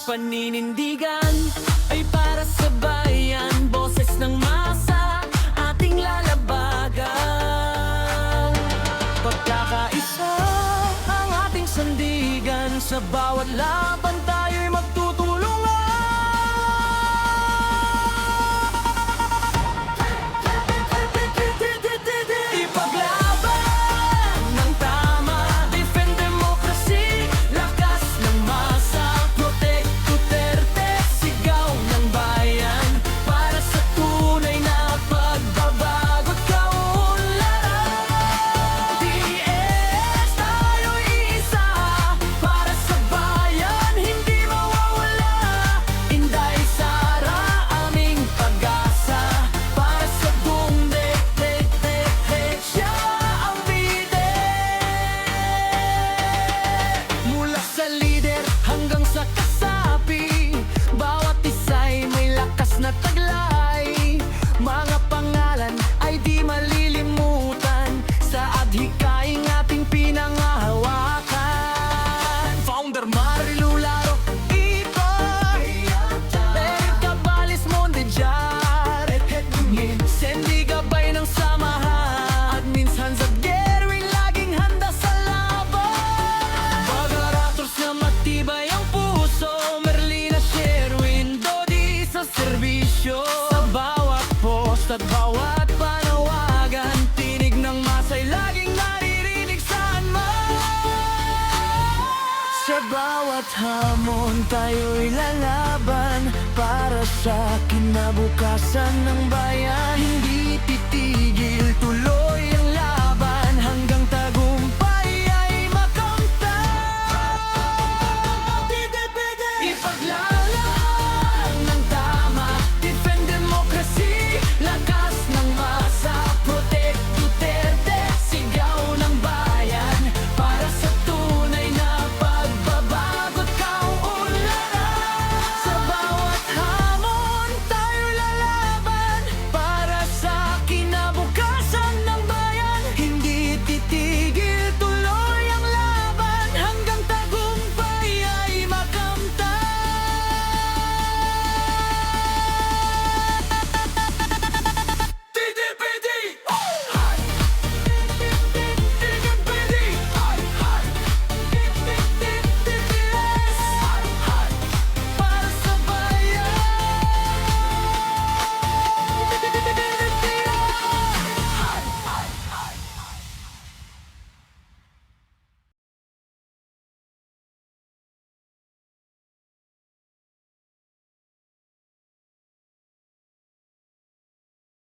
paninindigan ay para sa bayan. Boses ng masa, ating lalabagan. Pagkakaisa ang ating sandigan, sa bawat laban tayo'y magtutulungan. Ipaglaban ng tama, defend democracy, lakas ng masa, protect Duterte, sigaw ng bayan, para sa tunay na pagbabago't kaunlaran. DS, tayo'y isa, para sa bayan, hindi mawawala. Inday Sara, aming pag-asa, para sa buong siya ang bide. Mula sa lider hanggang sa kasapi, bawat isa'y may lakas na taglay. Mga pangalan ay di malilimutan, sa adhikaing ating pinangahawakan. Founder Marilu Laro, ito Eric Cabalis Mondejar, Sandy gabay ng samahan, Admins Hansa Gerwin laging handa sa laban. Pag-arators na matibay ang puso, Merlina Sherwin, Dodi sa serbisyo. Sa bawat post at bawat panawagan, tinig ng masa'y laging naririnig saan man. Sa bawat hamon tayo'y lalaban, para sa kinabukasan ng bayan. Hindi titigil, tuloy